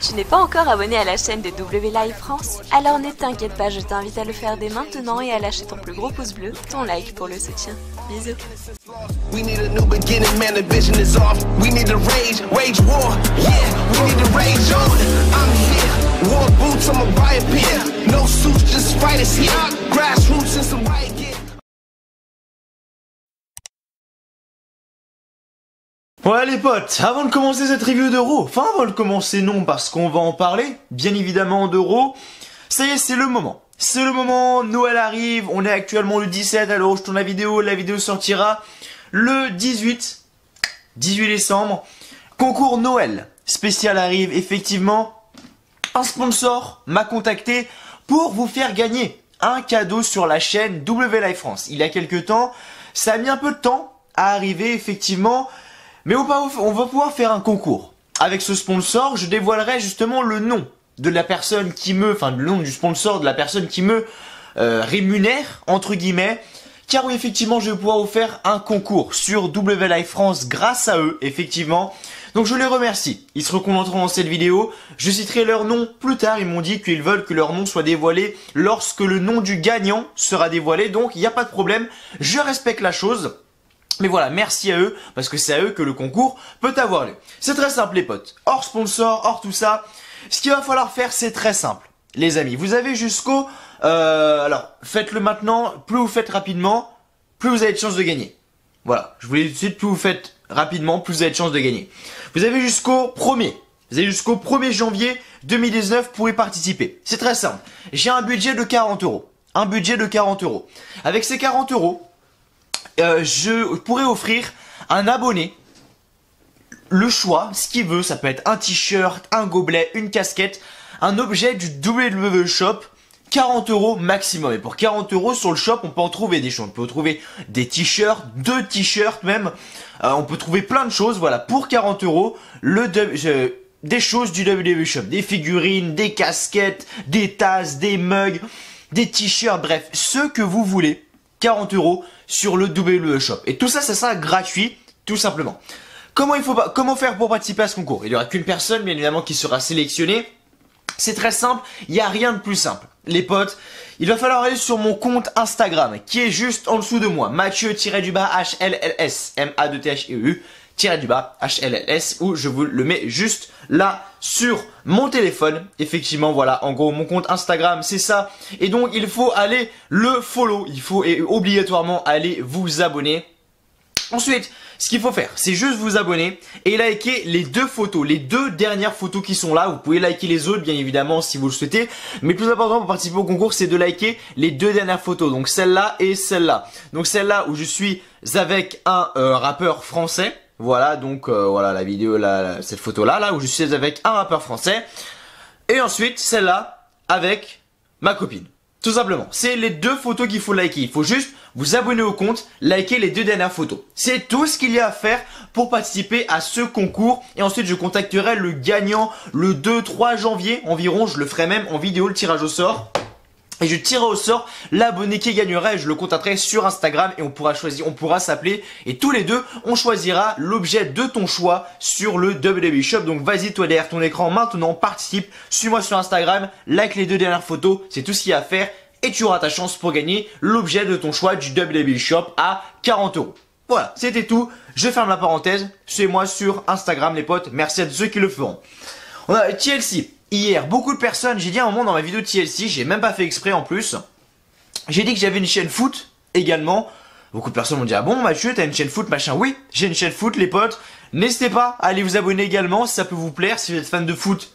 Tu n'es pas encore abonné à la chaîne de W Live France? Alors ne t'inquiète pas, je t'invite à le faire dès maintenant et à lâcher ton plus gros pouce bleu, ton like pour le soutien. Bisous. We need a new beginning, man, the vision is off. We need to wage war, yeah, we need to rage on. I'm here, war boots, I'm a riot pit. No suits, just fighters here. Grassroots and some riot gear. Ouais les potes, avant de commencer cette review d'Euro, enfin avant de commencer non parce qu'on va en parler, bien évidemment d'Euro, ça y est c'est le moment. C'est le moment, Noël arrive, on est actuellement le 17 à l'heure où je tourne la vidéo sortira le 18 décembre. Concours Noël spécial arrive, effectivement, un sponsor m'a contacté pour vous faire gagner un cadeau sur la chaîne W Live France. Il y a quelques temps, ça a mis un peu de temps à arriver effectivement. Mais on va pouvoir faire un concours. Avec ce sponsor, je dévoilerai justement le nom de la personne qui me... Enfin, le nom du sponsor de la personne qui me rémunère, entre guillemets. Car oui, effectivement, je vais pouvoir vous faire un concours sur W Live France grâce à eux, effectivement. Donc je les remercie. Ils se reconnaîtront dans cette vidéo. Je citerai leur nom plus tard. Ils m'ont dit qu'ils veulent que leur nom soit dévoilé lorsque le nom du gagnant sera dévoilé. Donc il n'y a pas de problème. Je respecte la chose. Mais voilà, merci à eux, parce que c'est à eux que le concours peut avoir lieu. C'est très simple les potes, hors sponsor, hors tout ça, ce qu'il va falloir faire c'est très simple. Les amis, vous avez jusqu'au... alors, faites-le maintenant, plus vous faites rapidement, plus vous avez de chances de gagner. Voilà, je vous l'ai dit tout de suite, plus vous faites rapidement, plus vous avez de chances de gagner. Vous avez jusqu'au 1er janvier 2019 pour y participer. C'est très simple, j'ai un budget de 40 euros. Un budget de 40 euros. Avec ces 40 euros... je pourrais offrir un abonné le choix, ce qu'il veut, ça peut être un t-shirt, un gobelet, une casquette, un objet du WWE Shop, 40 euros maximum. Et pour 40 euros sur le shop, on peut en trouver des choses. On peut trouver des t-shirts, 2 t-shirts même, on peut trouver plein de choses. Voilà, pour 40 euros, des choses du WWE Shop, des figurines, des casquettes, des tasses, des mugs, des t-shirts, bref, ce que vous voulez. 40 euros sur le WWE Shop. Et tout ça, ça sera gratuit, tout simplement. Comment faire pour participer à ce concours? Il n'y aura qu'une personne, bien évidemment, qui sera sélectionnée. C'est très simple, il n'y a rien de plus simple. Les potes, il va falloir aller sur mon compte Instagram, qui est juste en dessous de moi. Mathieu-HLLS, M-A-2-T-H-E-U, HLLS, où je vous le mets juste là sur mon téléphone. Effectivement, voilà, en gros, mon compte Instagram, c'est ça. Et donc, il faut aller le follow. Il faut obligatoirement aller vous abonner. Ensuite, ce qu'il faut faire, c'est juste vous abonner et liker les 2 photos, les 2 dernières photos qui sont là. Vous pouvez liker les autres, bien évidemment, si vous le souhaitez. Mais le plus important pour participer au concours, c'est de liker les 2 dernières photos. Donc, celle-là et celle-là. Donc, celle-là où je suis avec un rappeur français. Voilà, donc voilà la vidéo, cette photo-là, où je suis avec un rappeur français. Et ensuite, celle-là avec ma copine. Tout simplement, c'est les 2 photos qu'il faut liker. Il faut juste vous abonner au compte, liker les 2 dernières photos. C'est tout ce qu'il y a à faire pour participer à ce concours. Et ensuite, je contacterai le gagnant le 2-3 janvier environ. Je le ferai même en vidéo, le tirage au sort. Et je tirerai au sort l'abonné qui gagnera et je le contacterai sur Instagram et on pourra choisir, on pourra s'appeler et tous les deux on choisira l'objet de ton choix sur le WWE Shop. Donc vas-y toi derrière ton écran maintenant, participe, suis-moi sur Instagram, like les 2 dernières photos, c'est tout ce qu'il y a à faire et tu auras ta chance pour gagner l'objet de ton choix du WWE Shop à 40 euros. Voilà, c'était tout, je ferme la parenthèse, suivez-moi sur Instagram les potes, merci à tous ceux qui le feront. On a TLC. Hier, beaucoup de personnes, j'ai dit à un moment dans ma vidéo de TLC, j'ai même pas fait exprès en plus, j'ai dit que j'avais une chaîne foot également. Beaucoup de personnes m'ont dit ah bon Mathieu t'as une chaîne foot machin. Oui, j'ai une chaîne foot les potes. N'hésitez pas à aller vous abonner également si ça peut vous plaire. Si vous êtes fan de foot,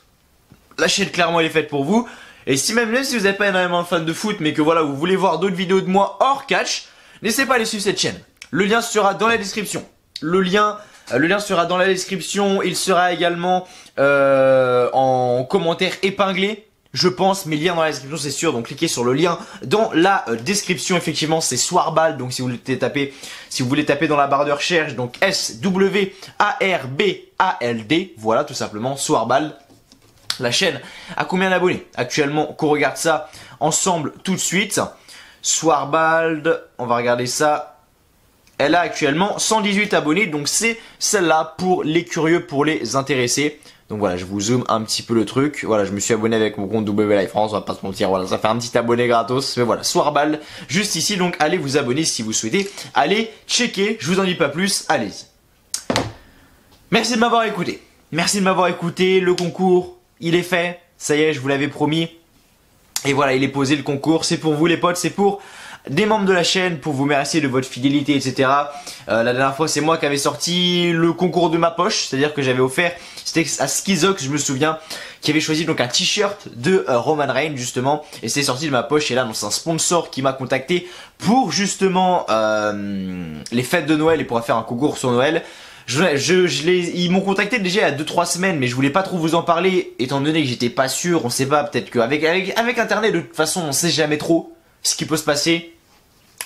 la chaîne clairement elle est faite pour vous. Et si même si vous n'êtes pas énormément fan de foot mais que voilà vous voulez voir d'autres vidéos de moi hors catch, n'hésitez pas à aller suivre cette chaîne. Le lien sera dans la description. Le lien sera dans la description, il sera également en commentaire épinglé, je pense, mais lien dans la description c'est sûr, donc cliquez sur le lien dans la description, effectivement c'est Swarbald, donc si vous voulez taper dans la barre de recherche, donc S-W-A-R-B-A-L-D, voilà tout simplement, Swarbald. La chaîne a combien d'abonnés? Actuellement, qu'on regarde ça ensemble tout de suite. Swarbald, on va regarder ça. Elle a actuellement 118 abonnés, donc c'est celle-là pour les curieux, pour les intéressés. Donc voilà, je vous zoome un petit peu le truc. Voilà, je me suis abonné avec mon compte WLive France, on va pas se mentir, voilà, ça fait un petit abonné gratos. Mais voilà, Swarball, juste ici, donc allez vous abonner si vous souhaitez. Allez, checker, je vous en dis pas plus, allez-y. Merci de m'avoir écouté. Merci de m'avoir écouté, le concours, il est fait. Ça y est, je vous l'avais promis. Et voilà, il est posé le concours, c'est pour vous les potes, c'est pour des membres de la chaîne, pour vous remercier de votre fidélité, etc. La dernière fois, c'est moi qui avais sorti le concours de ma poche, c'est-à-dire que j'avais offert, c'était à Skizox, je me souviens, qui avait choisi donc un t-shirt de Roman Reigns, justement, et c'est sorti de ma poche, et là, donc c'est un sponsor qui m'a contacté pour, justement, les fêtes de Noël et pour faire un concours sur Noël. Ils m'ont contacté déjà il y a 2-3 semaines, mais je voulais pas trop vous en parler, étant donné que j'étais pas sûr, on sait pas, peut-être qu'avec Internet, de toute façon, on sait jamais trop ce qui peut se passer.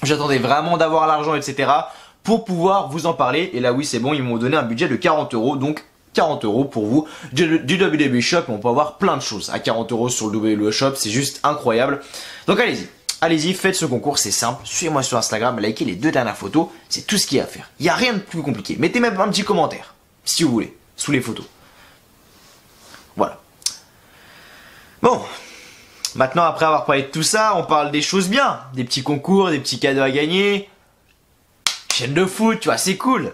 J'attendais vraiment d'avoir l'argent, etc. pour pouvoir vous en parler, et là oui, c'est bon, ils m'ont donné un budget de 40 €, donc 40 € pour vous, du WWE Shop, on peut avoir plein de choses. À 40 € sur le WWE Shop, c'est juste incroyable. Donc allez-y. Allez-y, faites ce concours, c'est simple. Suivez-moi sur Instagram, likez les 2 dernières photos, c'est tout ce qu'il y a à faire. Il n'y a rien de plus compliqué. Mettez même un petit commentaire, si vous voulez, sous les photos. Voilà. Bon, maintenant après avoir parlé de tout ça, on parle des choses bien. Des petits concours, des petits cadeaux à gagner. Chaîne de foot, tu vois, c'est cool.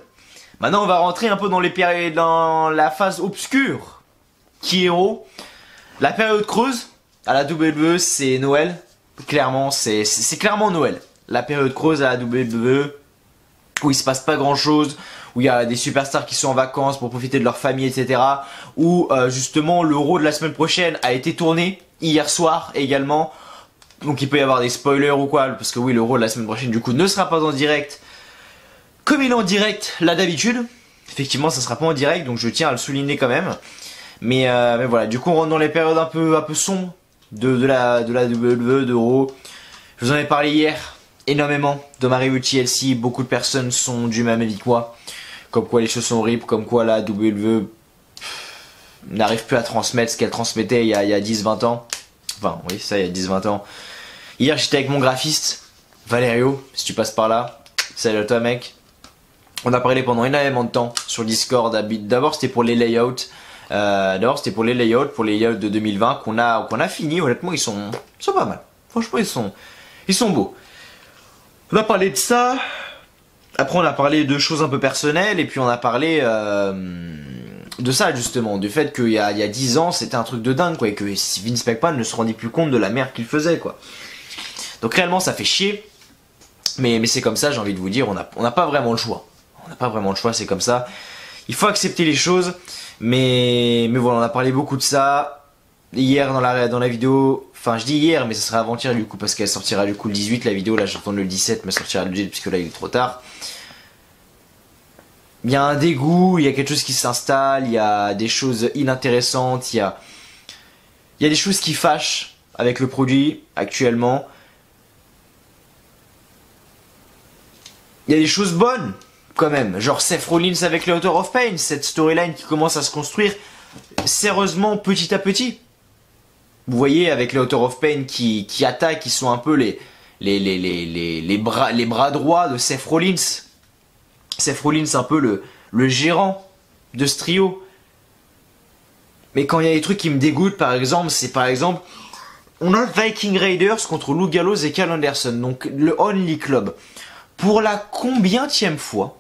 Maintenant, on va rentrer un peu dans la phase obscure. Qui est héros. La période creuse, à la WWE, c'est Noël. Clairement, c'est clairement Noël. La période creuse à la WWE, où il se passe pas grand chose, où il y a des superstars qui sont en vacances pour profiter de leur famille, etc. Où justement le Raw de la semaine prochaine a été tourné hier soir également. Donc il peut y avoir des spoilers ou quoi, parce que oui, le Raw de la semaine prochaine du coup ne sera pas en direct comme il est en direct là d'habitude. Effectivement, ça sera pas en direct, donc je tiens à le souligner quand même. Mais voilà, du coup on rentre dans les périodes un peu sombres de la WWE, de Raw. Je vous en ai parlé hier énormément de ma review de TLC. Beaucoup de personnes sont du même avis que moi, comme quoi les choses sont horribles, comme quoi la WWE n'arrive plus à transmettre ce qu'elle transmettait il y a 10-20 ans. Enfin oui, ça il y a 10-20 ans. Hier j'étais avec mon graphiste Valerio, si tu passes par là, salut à toi mec. On a parlé pendant énormément de temps sur Discord. D'abord c'était pour les layouts. Pour les layouts de 2020 qu'on a fini. Honnêtement, ils sont pas mal. Franchement, ils sont beaux. On a parlé de ça. Après, on a parlé de choses un peu personnelles et puis on a parlé de ça justement, du fait qu'il y a 10 ans, c'était un truc de dingue quoi, et que Vince McMahon ne se rendait plus compte de la merde qu'il faisait quoi. Donc réellement, ça fait chier. Mais c'est comme ça. J'ai envie de vous dire, on n'a pas vraiment le choix. On n'a pas vraiment le choix. C'est comme ça. Il faut accepter les choses. Mais voilà, on a parlé beaucoup de ça hier dans la vidéo. Enfin, je dis hier, mais ce sera avant-hier du coup, parce qu'elle sortira du coup le 18 la vidéo. Là, j'attends le 17, mais elle sortira le 18 puisque là il est trop tard. Il y a un dégoût, il y a quelque chose qui s'installe, il y a des choses inintéressantes, il y a des choses qui fâchent avec le produit actuellement. Il y a des choses bonnes quand même, genre Seth Rollins avec le Author of Pain, cette storyline qui commence à se construire sérieusement petit à petit. Vous voyez avec les Author of Pain qui attaquent, qui sont un peu les bras droits de Seth Rollins. Seth Rollins un peu le gérant de ce trio. Mais quand il y a des trucs qui me dégoûtent, par exemple, c'est par exemple on a Viking Raiders contre Lou Gallows et Karl Anderson, donc le Only Club. Pour la combienième fois,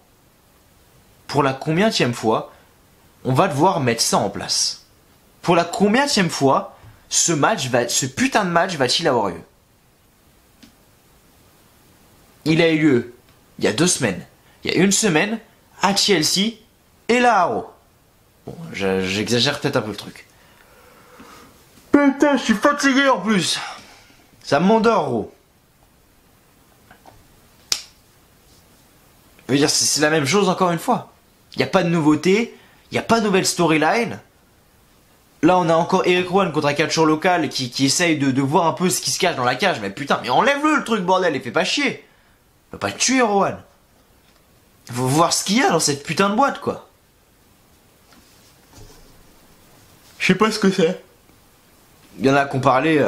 on va devoir mettre ça en place. Pour la combienième fois, ce putain de match va-t-il avoir lieu? Il a eu lieu il y a 2 semaines, il y a 1 semaine, à Chelsea et là à Raw. Bon, j'exagère peut-être un peu le truc. Putain, je suis fatigué en plus. Ça m'endort, Raw. Je veux dire, c'est la même chose encore une fois. Il n'y a pas de nouveauté, il n'y a pas de nouvelle storyline. Là, on a encore Eric Rowan contre un catcheur local qui essaye de voir un peu ce qui se cache dans la cage. Mais putain, mais enlève-le le truc, bordel, et fais pas chier. On peut pas tuer Rowan. Faut voir ce qu'il y a dans cette putain de boîte, quoi. Je sais pas ce que c'est. Il y en a qui ont parlé.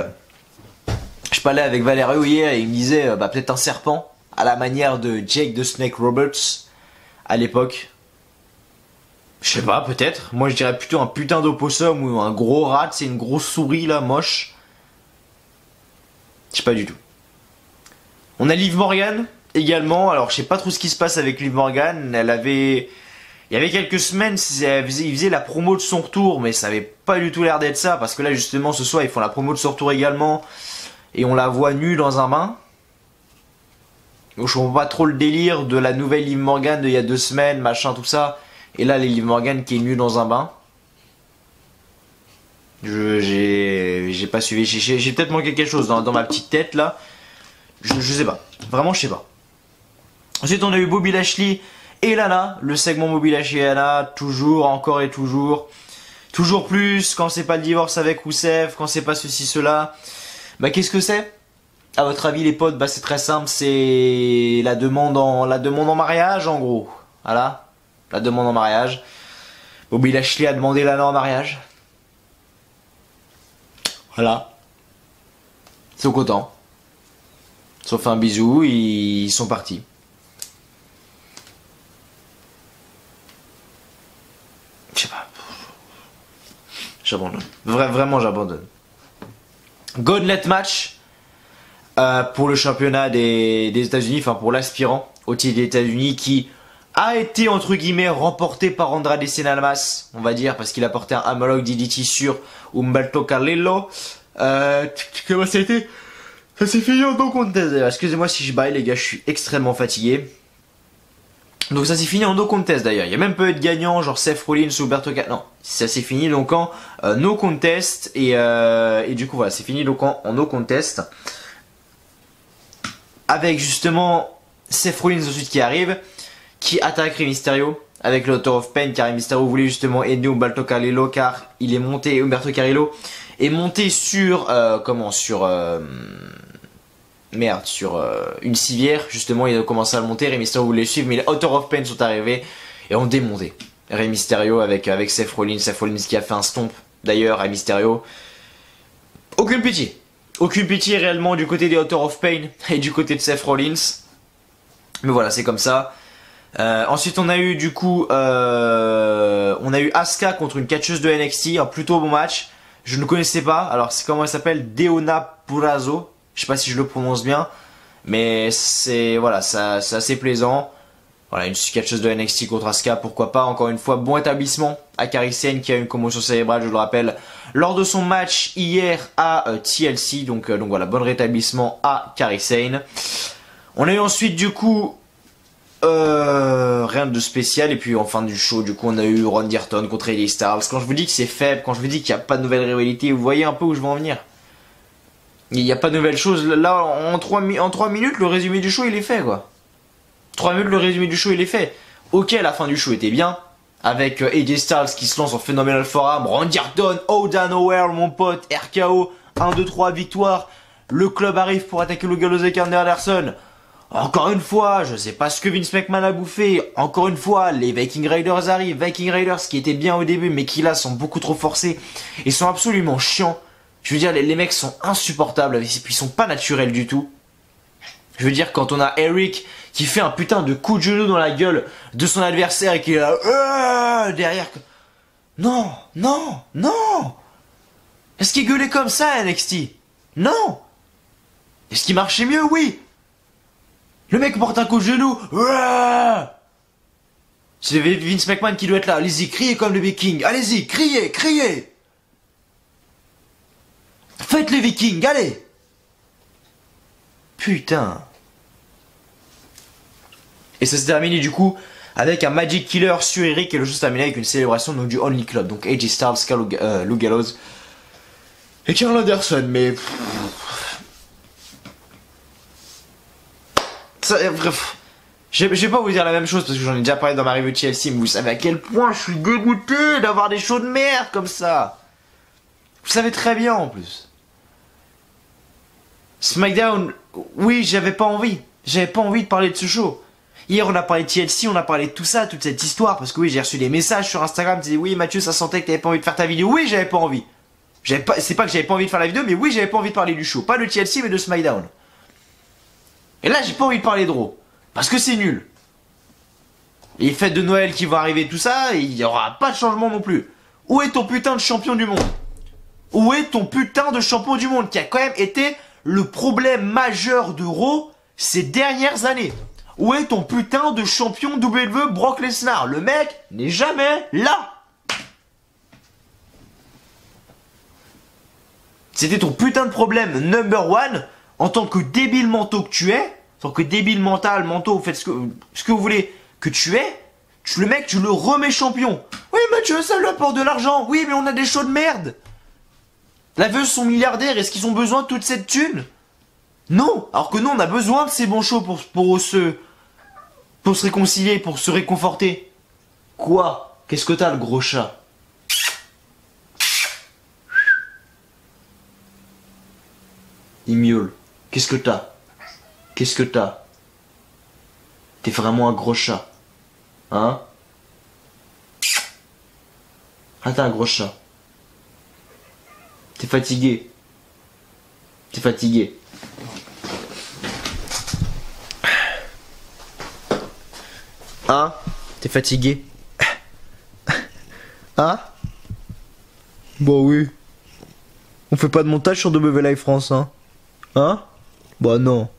Je parlais avec Valerio hier et il me disait peut-être un serpent à la manière de Jake the Snake Roberts à l'époque. Je sais pas, peut-être. Moi, je dirais plutôt un putain d'opossum ou un gros rat. C'est une grosse souris, là, moche. Je sais pas du tout. On a Liv Morgan, également. Alors, je sais pas trop ce qui se passe avec Liv Morgan. Il y avait quelques semaines, il faisait la promo de son retour, mais ça avait pas du tout l'air d'être ça. Parce que là, justement, ce soir, ils font la promo de son retour également. Et on la voit nue dans un bain. Donc, je comprends pas trop le délire de la nouvelle Liv Morgan d'il y a 2 semaines, machin, tout ça. Et là, Liv Morgan qui est nue dans un bain. J'ai pas suivi. J'ai peut-être manqué quelque chose dans ma petite tête là. Je sais pas. Vraiment, je sais pas. Ensuite, on a eu Bobby Lashley et Lana. Le segment Bobby Lashley et Lana. Toujours, encore et toujours. Toujours plus. Quand c'est pas le divorce avec Rusev. Quand c'est pas ceci, cela. Bah, qu'est-ce que c'est? À votre avis, les potes? Bah, c'est très simple. C'est la demande en mariage, en gros. Voilà. La demande en mariage. Bobby Lashley a demandé Lana en mariage. Voilà. Ils sont contents. Ils ont fait un bisou, ils sont partis. Je sais pas. J'abandonne. Vraiment, j'abandonne. Gauntlet match pour le championnat des États-Unis, enfin pour l'aspirant au titre des États-Unis qui a été entre guillemets remporté par Andrade Cien Almas, on va dire, parce qu'il a porté un Hammerlock DDT sur Humberto Carrillo. Comment ça a été? Ça s'est fini en no contest. Excusez-moi si je baille les gars, je suis extrêmement fatigué. Donc ça s'est fini en no contest d'ailleurs. Il y a même pas eu de gagnant, genre Seth Rollins ou Humberto Carrillo. Non, ça s'est fini donc en no contest et du coup voilà, c'est fini donc en no contest. Avec justement Seth Rollins ensuite qui arrive, qui attaque Rey Mysterio avec le Author of Pain, car Rey Mysterio voulait justement aider Humberto Carrillo, car il est monté, Humberto Carrillo est monté sur une civière, justement il a commencé à le monter, Rey Mysterio voulait le suivre, mais les Author of Pain sont arrivés et ont démonté Rey Mysterio avec Seth Rollins qui a fait un stomp d'ailleurs à Mysterio. Aucune pitié réellement du côté des Author of Pain et du côté de Seth Rollins, mais voilà, c'est comme ça. Ensuite on a eu du coup Asuka contre une catcheuse de NXT, un plutôt bon match. Je ne connaissais pas, alors c'est comment elle s'appelle, Deonna Purrazzo, je sais pas si je le prononce bien, mais c'est voilà, c'est assez plaisant. Voilà, une catcheuse de NXT contre Asuka, pourquoi pas. Encore une fois, bon établissement à Kairi Sane qui a une commotion cérébrale, je le rappelle, lors de son match hier à TLC, donc voilà, bon rétablissement à Kairi Sane. On a eu ensuite du coup rien de spécial, et puis en fin du show du coup on a eu Randy Orton contre AJ Styles. Quand je vous dis que c'est faible, quand je vous dis qu'il n'y a pas de nouvelle rivalité, vous voyez un peu où je veux en venir. Il n'y a pas de nouvelles choses. Là en 3 minutes le résumé du show il est fait quoi. 3 minutes le résumé du show il est fait. Ok, la fin du show était bien, avec AJ Styles qui se lance en Phenomenal Forum, Randy Orton, out of nowhere mon pote, RKO, 1, 2, 3 victoire. Le club arrive pour attaquer le Gallows avec Anderson. Encore une fois, je sais pas ce que Vince McMahon a bouffé. Encore une fois, les Viking Raiders arrivent. Viking Raiders qui étaient bien au début, mais qui là sont beaucoup trop forcés. Ils sont absolument chiants. Je veux dire, les mecs sont insupportables. Et puis ils sont pas naturels du tout. Je veux dire, quand on a Eric qui fait un putain de coup de genou dans la gueule de son adversaire et qui est là derrière. Non, non, non. Est-ce qu'il gueulait comme ça à NXT? Non. Est-ce qu'il marchait mieux? Oui. Le mec porte un coup de genou. C'est Vince McMahon qui doit être là. Allez-y, criez comme les Vikings. Allez-y, criez, criez. Faites les Vikings, allez. Putain. Et ça s'est terminé du coup avec un Magic Killer sur Eric et le jeu s'est terminé avec une célébration donc, du Only Club. Donc AJ Styles, Lou Gallows et Karl Anderson. Mais... bref, je vais pas vous dire la même chose parce que j'en ai déjà parlé dans ma review de TLC, mais vous savez à quel point je suis dégoûté d'avoir des shows de merde comme ça. Vous savez très bien en plus. SmackDown, oui, j'avais pas envie de parler de ce show. Hier on a parlé de TLC, on a parlé de tout ça, toute cette histoire, parce que oui, j'ai reçu des messages sur Instagram qui disaient oui Mathieu, ça sentait que t'avais pas envie de faire ta vidéo. Oui, j'avais pas envie. C'est pas que j'avais pas envie de faire la vidéo, mais oui, j'avais pas envie de parler du show, pas de TLC mais de SmackDown. Et là, j'ai pas envie de parler de Raw. Parce que c'est nul. Les fêtes de Noël qui vont arriver, tout ça, il n'y aura pas de changement non plus. Où est ton putain de champion du monde? Où est ton putain de champion du monde qui a quand même été le problème majeur de Raw ces dernières années? Où est ton putain de champion WWE Brock Lesnar? Le mec n'est jamais là. C'était ton putain de problème number one en tant que débile mentaux que tu es, en tant que débile mental, mentaux, faites ce que vous voulez que tu es. Le mec, tu le remets champion. Oui, Mathieu, ça lui apporte de l'argent. Oui, mais on a des shows de merde. La veuve sont milliardaires, est-ce qu'ils ont besoin de toute cette thune? Non, alors que nous, on a besoin de ces bons shows pour se réconcilier, pour se réconforter. Quoi? Qu'est-ce que t'as, le gros chat? Il miaule. Qu'est-ce que t'as? Qu'est-ce que t'as? T'es vraiment un gros chat. Hein? Ah, t'es un gros chat. T'es fatigué. T'es fatigué. Hein? T'es fatigué? Hein? Bon oui. On fait pas de montage sur W Live France, hein? Hein? Bah non.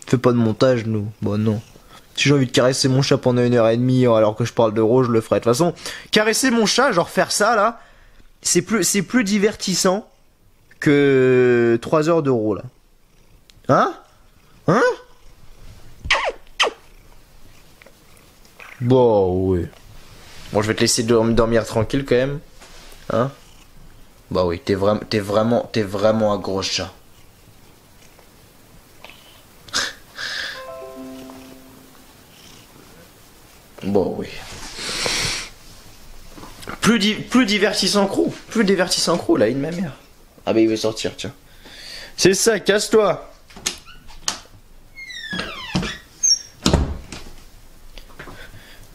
On fait pas de montage, nous. Bah non. Si j'ai envie de caresser mon chat pendant 1h30 alors que je parle de Raw, je le ferai. De toute façon, caresser mon chat, genre faire ça là, c'est plus divertissant que 3 heures de Raw là. Hein? Hein? Bon, oui. Bon, je vais te laisser dormir tranquille quand même. Hein? Bah oui, t'es vraiment un gros chat. Bon, oui. Plus divertissant que Raw. Plus divertissant que Raw, là, une ma mère. Ah bah il veut sortir, tiens. C'est ça, casse-toi.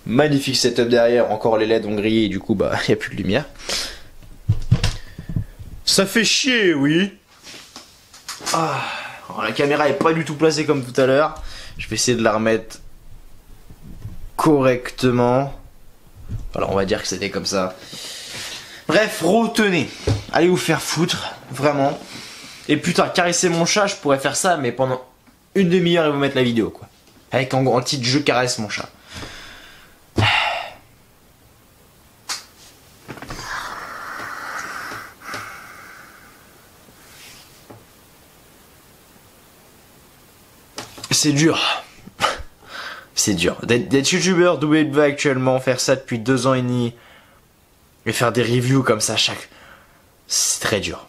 Magnifique setup derrière, encore les LED ont grillé, du coup bah y a plus de lumière. Ça fait chier, oui. Ah, alors, la caméra est pas du tout placée comme tout à l'heure. Je vais essayer de la remettre correctement. Alors on va dire que c'était comme ça. Bref, retenez. Allez vous faire foutre, vraiment. Et putain, caresser mon chat, je pourrais faire ça, mais pendant une demi-heure et vous mettre la vidéo, quoi. Avec en titre, je caresse mon chat. C'est dur. C'est dur. D'être youtubeur WWE actuellement, faire ça depuis 2 ans et demi, et faire des reviews comme ça chaque... C'est très dur.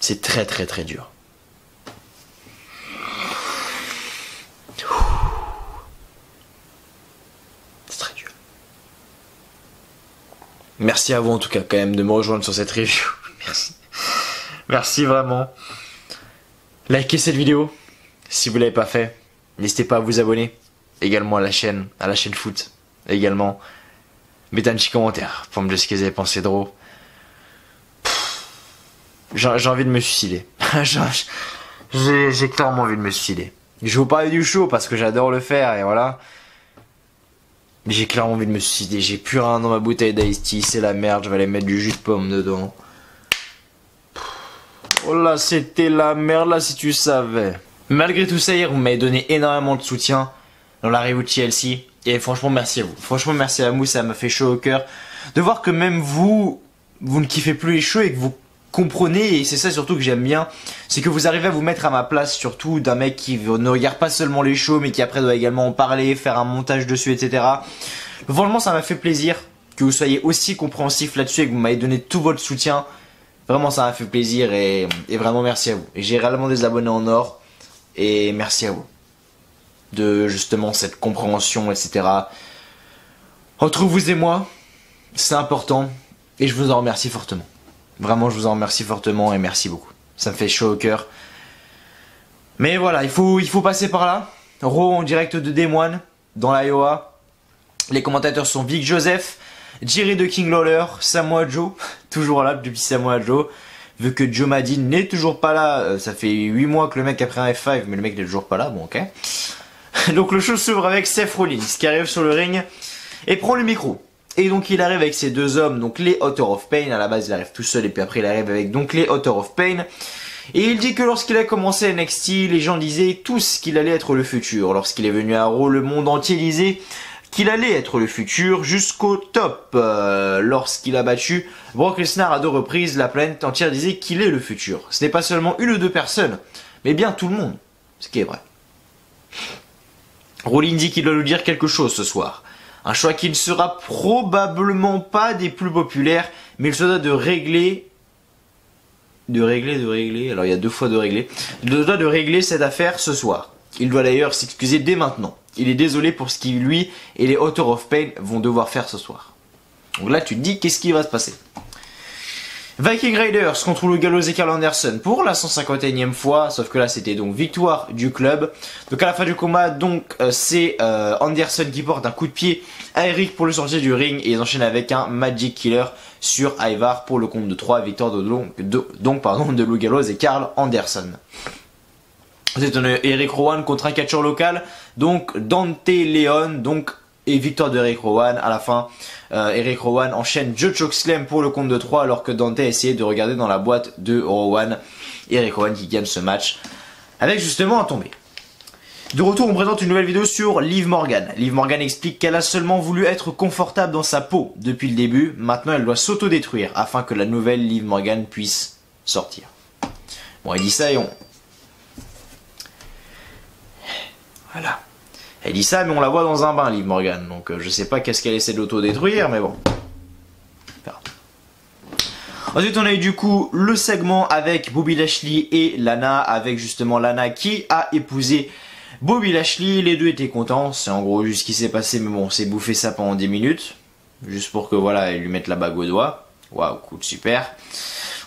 C'est très dur. C'est très dur. Merci à vous en tout cas quand même de me rejoindre sur cette review. Merci. Merci vraiment. Likez cette vidéo. Si vous l'avez pas fait, n'hésitez pas à vous abonner. Également à la chaîne foot. Également. Mettez un petit commentaire pour me dire ce que vous avez pensé de Raw. J'ai envie de me suicider. J'ai clairement envie de me suicider. Je vais vous parler du show parce que j'adore le faire et voilà. Mais j'ai clairement envie de me suicider. J'ai plus rien dans ma bouteille d'Ice Tea. C'est la merde. Je vais aller mettre du jus de pomme dedans. Oh là, c'était la merde là si tu savais. Malgré tout ça, hier, vous m'avez donné énormément de soutien dans la review de TLC. Et franchement, merci à vous. Franchement, merci à vous. Ça m'a fait chaud au cœur de voir que même vous ne kiffez plus les shows et que vous comprenez. Et c'est ça surtout que j'aime bien. C'est que vous arrivez à vous mettre à ma place, surtout d'un mec qui ne regarde pas seulement les shows, mais qui après doit également en parler, faire un montage dessus, etc. Franchement, ça m'a fait plaisir que vous soyez aussi compréhensif là-dessus et que vous m'avez donné tout votre soutien. Vraiment, ça m'a fait plaisir et vraiment merci à vous. Et j'ai réellement des abonnés en or. Et merci à vous de justement cette compréhension, etc. Entre vous et moi, c'est important et je vous en remercie fortement. Vraiment, je vous en remercie fortement et merci beaucoup. Ça me fait chaud au cœur. Mais voilà, il faut passer par là. Raw en direct de Day One dans l'Iowa. Les commentateurs sont Vic Joseph, Jerry de King Lawler, Samoa Joe, toujours là depuis Samoa Joe. Vu que Joe Madine n'est toujours pas là, ça fait 8 mois que le mec a pris un F5, mais le mec n'est toujours pas là, bon ok. Donc le show s'ouvre avec Seth Rollins qui arrive sur le ring et prend le micro. Et donc il arrive avec ces deux hommes, donc les Author of Pain. À la base il arrive tout seul et puis après il arrive avec donc les Author of Pain. Et il dit que lorsqu'il a commencé NXT, les gens disaient tous qu'il allait être le futur. Lorsqu'il est venu à Raw, le monde entier disait qu'il allait être le futur jusqu'au top. Lorsqu'il a battu Brock Lesnar à 2 reprises, la planète entière disait qu'il est le futur. Ce n'est pas seulement une ou deux personnes, mais bien tout le monde. Ce qui est vrai. Rollins dit qu'il doit nous dire quelque chose ce soir. Un choix qui ne sera probablement pas des plus populaires, mais il se doit de régler. Alors il y a 2 fois de régler. Il doit de régler cette affaire ce soir. Il doit d'ailleurs s'excuser dès maintenant. Il est désolé pour ce qu'il lui et les Author of Pain vont devoir faire ce soir. Donc là tu te dis qu'est-ce qui va se passer. Viking Raiders contre Luke Gallows et Karl Anderson pour la 151e fois, sauf que là c'était donc victoire du club. Donc à la fin du combat, donc c'est Anderson qui porte un coup de pied à Eric pour le sortir du ring et ils enchaînent avec un Magic Killer sur Ivar pour le compte de 3, victoire de Luke Gallows et Karl Anderson. C'est un Eric Rowan contre un catcheur local, donc Dante Leon, donc et victoire de Eric Rowan. À la fin, Eric Rowan enchaîne Joe Chokeslam pour le compte de 3 alors que Dante a essayé de regarder dans la boîte de Rowan. Eric Rowan qui gagne ce match avec justement un tombé. De retour, on présente une nouvelle vidéo sur Liv Morgan. Liv Morgan explique qu'elle a seulement voulu être confortable dans sa peau depuis le début. Maintenant, elle doit s'autodétruire afin que la nouvelle Liv Morgan puisse sortir. Bon, elle dit ça et on... Voilà. Elle dit ça, mais on la voit dans un bain, Liv Morgan. Donc je sais pas qu'est-ce qu'elle essaie de l'autodétruire, mais bon. Ensuite, on a eu du coup le segment avec Bobby Lashley et Lana, avec justement Lana qui a épousé Bobby Lashley. Les deux étaient contents, c'est en gros juste ce qui s'est passé, mais bon, on s'est bouffé ça pendant 10 minutes. Juste pour que voilà, ils lui mettent la bague au doigt. Waouh, cool, super.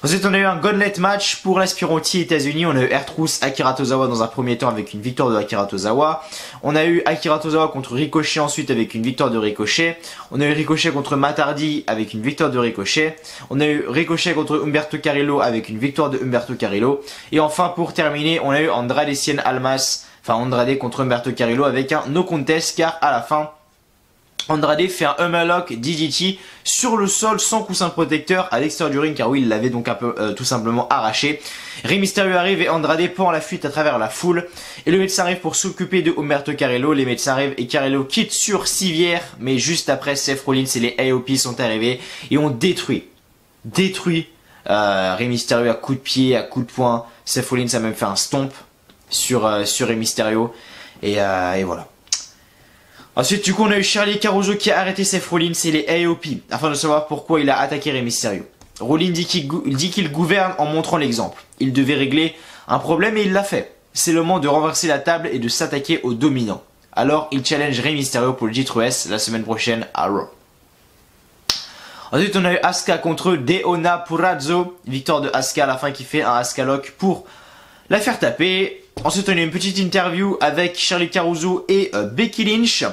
Ensuite, on a eu un Gauntlet match pour l'aspirant États-Unis. On a eu R-Truth Akira Tozawa dans un premier temps avec une victoire de Akira Tozawa. On a eu Akira Tozawa contre Ricochet ensuite avec une victoire de Ricochet. On a eu Ricochet contre Matt Hardy avec une victoire de Ricochet. On a eu Ricochet contre Humberto Carrillo avec une victoire de Humberto Carrillo. Et enfin, pour terminer, on a eu Andrade Cien Almas, enfin Andrade contre Humberto Carrillo avec un no contest car à la fin, Andrade fait un Hummerlock DDT sur le sol sans coussin protecteur à l'extérieur du ring car oui il l'avait donc un peu tout simplement arraché. Rey Mysterio arrive et Andrade prend la fuite à travers la foule et le médecin arrive pour s'occuper de Humberto Carrillo. Les médecins arrivent et Carrillo quitte sur civière, mais juste après Seth Rollins et les AOP sont arrivés et ont détruit Rey Mysterio à coups de pied, à coups de poing. Seth Rollins a même fait un stomp sur Rey Mysterio et voilà. Ensuite, du coup, on a eu Charlie Caruso qui a arrêté Seth Rollins et les AOP afin de savoir pourquoi il a attaqué Rey Mysterio. Rollins dit qu'il gouverne en montrant l'exemple. Il devait régler un problème et il l'a fait. C'est le moment de renverser la table et de s'attaquer aux dominants. Alors, il challenge Rey Mysterio pour le titre US la semaine prochaine à Raw. Ensuite, on a eu Asuka contre Deonna Purrazzo. Victoire de Asuka à la fin qui fait un Asuka Lock pour la faire taper. Ensuite, on a eu une petite interview avec Charlie Caruso et Becky Lynch,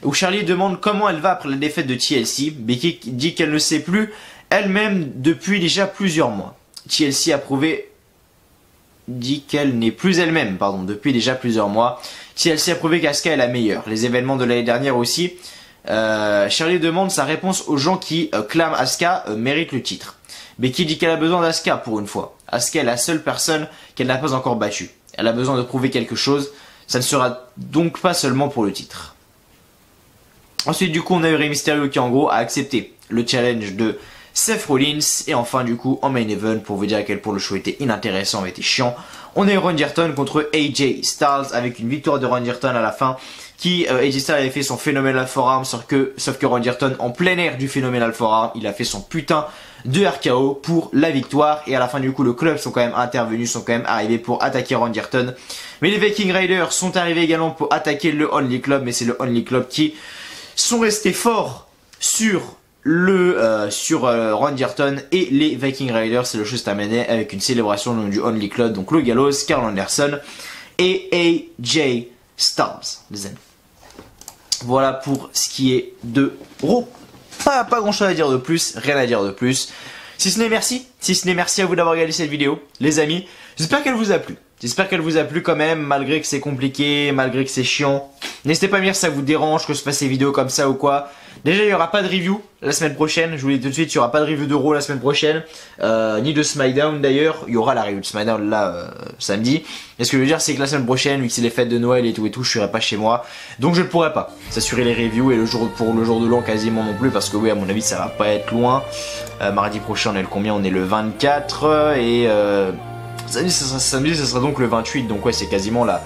où Charlie demande comment elle va après la défaite de TLC. Becky dit qu'elle ne sait plus elle-même depuis déjà plusieurs mois. TLC dit qu'elle n'est plus elle-même, depuis déjà plusieurs mois. TLC a prouvé qu'Asuka est la meilleure. Les événements de l'année dernière aussi. Charlie demande sa réponse aux gens qui clament Asuka mérite le titre. Becky dit qu'elle a besoin d'Asuka pour une fois. Asuka est la seule personne qu'elle n'a pas encore battue. Elle a besoin de prouver quelque chose. Ça ne sera donc pas seulement pour le titre. Ensuite, du coup, on a eu Rey Mysterio qui, en gros, a accepté le challenge de Seth Rollins. Et enfin, du coup, en main event, pour vous dire à quel point le show était inintéressant, était chiant, on a eu Randy Orton contre AJ Styles avec une victoire de Randy Orton à la fin. AJ Styles avait fait son Phenomenal Forearm, sauf que Randy Orton, en plein air du Phenomenal Forearm, il a fait son putain de RKO pour la victoire. Et à la fin, du coup, le club sont quand même intervenus, sont quand même arrivés pour attaquer Randy Orton. Mais les Viking Raiders sont arrivés également pour attaquer le Only Club, mais c'est le Only Club qui sont restés forts sur Randy Orton et les Viking Raiders. C'est le show terminé avec une célébration du Only Club, donc le Gallows, Karl Anderson et AJ Styles, les amis. Voilà pour ce qui est de Raw. Pas grand chose à dire de plus, rien à dire de plus. Si ce n'est merci à vous d'avoir regardé cette vidéo, les amis. J'espère qu'elle vous a plu. J'espère qu'elle vous a plu quand même, malgré que c'est compliqué, malgré que c'est chiant. N'hésitez pas à me dire si ça vous dérange que je fasse ces vidéos comme ça ou quoi. Déjà, il n'y aura pas de review la semaine prochaine. Je vous le dis tout de suite, il n'y aura pas de review d'Euro la semaine prochaine. Ni de SmackDown d'ailleurs. Il y aura la review de SmackDown là samedi. Et ce que je veux dire, c'est que la semaine prochaine, vu que c'est les fêtes de Noël et tout, je serai pas chez moi. Donc je ne pourrai pas s'assurer les reviews et pour le jour de l'an quasiment non plus. Parce que oui, à mon avis, ça va pas être loin. Mardi prochain, on est le combien? On est le 24 et... Samedi, ça sera donc le 28, donc ouais, c'est quasiment là.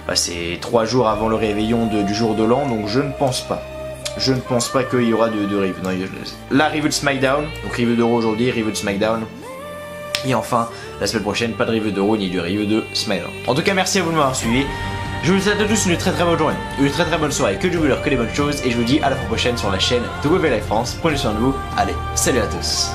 Bah, c'est 3 jours avant le réveillon du jour de l'an, donc je ne pense pas. Je ne pense pas qu'il y aura de review. Non, la review de SmackDown, donc review d'Euro aujourd'hui, review de SmackDown. Et enfin, la semaine prochaine, pas de review d'Euro ni de review de SmackDown. En tout cas, merci à vous de m'avoir suivi. Je vous souhaite à tous une très bonne journée, une très bonne soirée, que du bonheur, que des bonnes choses. Et je vous dis à la fois prochaine sur la chaîne WLive France. Prenez soin de vous. Allez, salut à tous.